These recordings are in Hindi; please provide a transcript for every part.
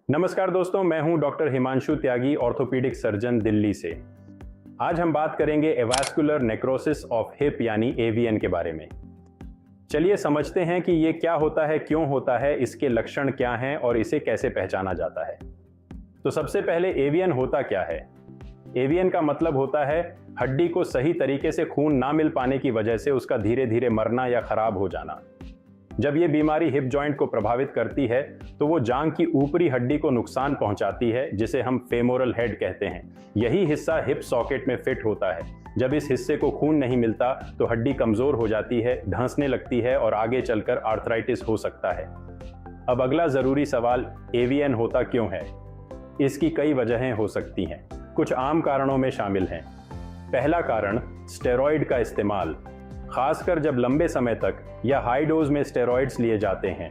नमस्कार दोस्तों, मैं हूं डॉक्टर हिमांशु त्यागी, ऑर्थोपीडिक सर्जन दिल्ली से। आज हम बात करेंगे एवास्कुलर नेक्रोसिस ऑफ हिप यानी एवीएन के बारे में। चलिए समझते हैं कि ये क्या होता है, क्यों होता है, इसके लक्षण क्या हैं और इसे कैसे पहचाना जाता है। तो सबसे पहले एवीएन होता क्या है। एवीएन का मतलब होता है हड्डी को सही तरीके से खून ना मिल पाने की वजह से उसका धीरे धीरे मरना या खराब हो जाना। जब ये बीमारी हिप जॉइंट को प्रभावित करती है तो वो जांघ की ऊपरी हड्डी को नुकसान पहुंचाती है, जिसे हम फेमोरल हेड कहते हैं। यही हिस्सा हिप सॉकेट में फिट होता है। जब इस हिस्से को खून नहीं मिलता तो हड्डी कमजोर हो जाती है, ढंसने लगती है और आगे चलकर आर्थराइटिस हो सकता है। अब अगला जरूरी सवाल, एवीएन होता क्यों है। इसकी कई वजहें हो सकती हैं। कुछ आम कारणों में शामिल हैं। पहला कारण, स्टेरॉइड का इस्तेमाल, खासकर जब लंबे समय तक या हाई डोज में स्टेरॉइड्स लिए जाते हैं।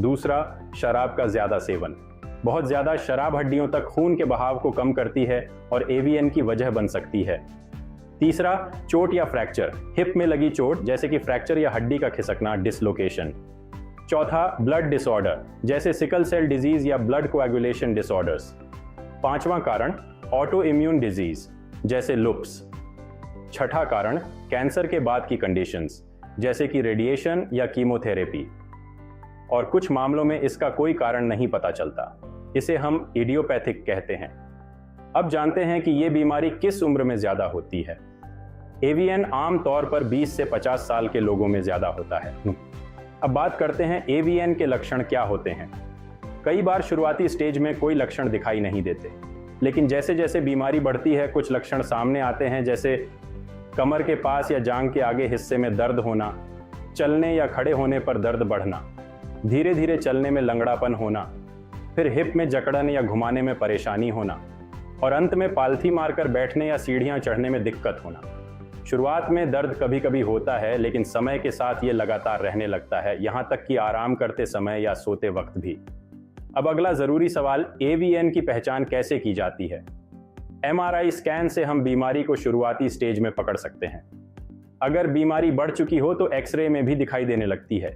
दूसरा, शराब का ज्यादा सेवन। बहुत ज्यादा शराब हड्डियों तक खून के बहाव को कम करती है और एवीएन की वजह बन सकती है। तीसरा, चोट या फ्रैक्चर, हिप में लगी चोट जैसे कि फ्रैक्चर या हड्डी का खिसकना, डिसलोकेशन। चौथा, ब्लड डिसऑर्डर जैसे सिकल सेल डिजीज या ब्लड कोएगुलेशन डिसऑर्डर्स। पांचवां कारण, ऑटो इम्यून डिजीज जैसे लुप्स। छठा कारण, कैंसर के बाद की कंडीशंस जैसे कि रेडिएशन या कीमोथेरेपी। और कुछ मामलों में इसका कोई कारण नहीं पता चलता। इसे हम इडियोपैथिक कहते हैं। अब जानते हैं कि यह बीमारी किस उम्र में ज्यादा होती है। एवीएन आम तौर पर 20 से 50 साल के लोगों में ज्यादा होता है। अब बात करते हैं एवीएन के लक्षण क्या होते हैं। कई बार शुरुआती स्टेज में कोई लक्षण दिखाई नहीं देते, लेकिन जैसे जैसे बीमारी बढ़ती है कुछ लक्षण सामने आते हैं, जैसे कमर के पास या जांघ के आगे हिस्से में दर्द होना, चलने या खड़े होने पर दर्द बढ़ना, धीरे धीरे चलने में लंगड़ापन होना, फिर हिप में जकड़न या घुमाने में परेशानी होना, और अंत में पालथी मारकर बैठने या सीढ़ियां चढ़ने में दिक्कत होना। शुरुआत में दर्द कभी कभी होता है, लेकिन समय के साथ ये लगातार रहने लगता है, यहां तक कि आराम करते समय या सोते वक्त भी। अब अगला जरूरी सवाल, एवीएन की पहचान कैसे की जाती है। एमआरआई स्कैन से हम बीमारी को शुरुआती स्टेज में पकड़ सकते हैं। अगर बीमारी बढ़ चुकी हो तो एक्सरे में भी दिखाई देने लगती है।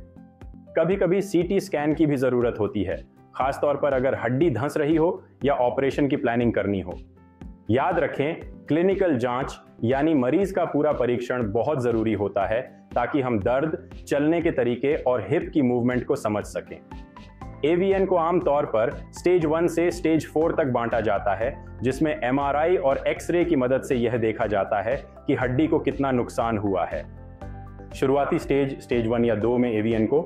कभी कभी सीटी स्कैन की भी जरूरत होती है, खासतौर पर अगर हड्डी धंस रही हो या ऑपरेशन की प्लानिंग करनी हो। याद रखें, क्लिनिकल जांच यानी मरीज का पूरा परीक्षण बहुत जरूरी होता है ताकि हम दर्द, चलने के तरीके और हिप की मूवमेंट को समझ सकें। एवीएन को आमतौर पर स्टेज 1 से स्टेज 4 तक बांटा जाता है, जिसमें एमआरआई और एक्सरे की मदद से यह देखा जाता है कि हड्डी को कितना नुकसान हुआ है। शुरुआती स्टेज 1 या 2 में एवीएन को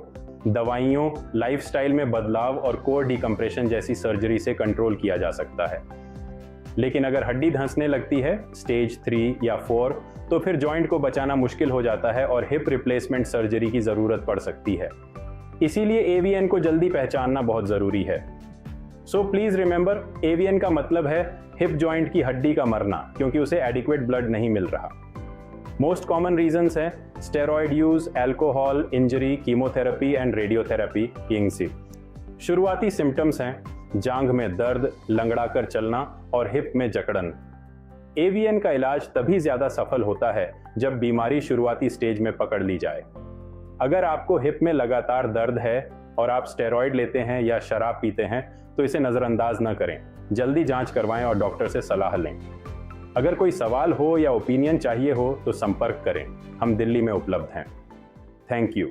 दवाइयों, लाइफस्टाइल में बदलाव और कोर डिकम्प्रेशन जैसी सर्जरी से कंट्रोल किया जा सकता है। लेकिन अगर हड्डी धंसने लगती है स्टेज 3 या 4, तो फिर जॉइंट को बचाना मुश्किल हो जाता है और हिप रिप्लेसमेंट सर्जरी की जरूरत पड़ सकती है। इसीलिए एवीएन को जल्दी पहचानना बहुत जरूरी है। सो प्लीज रिमेंबर, एवीएन का मतलब है हिप जॉइंट की हड्डी का मरना, क्योंकि उसे एडिक्वेट ब्लड नहीं मिल रहा। मोस्ट कॉमन रीजंस हैं steroid use, alcohol, injury, chemotherapy and radiotherapy, किंगसी। शुरुआती सिम्टम्स हैं जांघ में दर्द, लंगड़ाकर चलना और हिप में जकड़न। एवीएन का इलाज तभी ज्यादा सफल होता है जब बीमारी शुरुआती स्टेज में पकड़ ली जाए। अगर आपको हिप में लगातार दर्द है और आप स्टेरॉइड लेते हैं या शराब पीते हैं तो इसे नज़रअंदाज न करें। जल्दी जांच करवाएं और डॉक्टर से सलाह लें। अगर कोई सवाल हो या ओपिनियन चाहिए हो तो संपर्क करें। हम दिल्ली में उपलब्ध हैं। Thank you.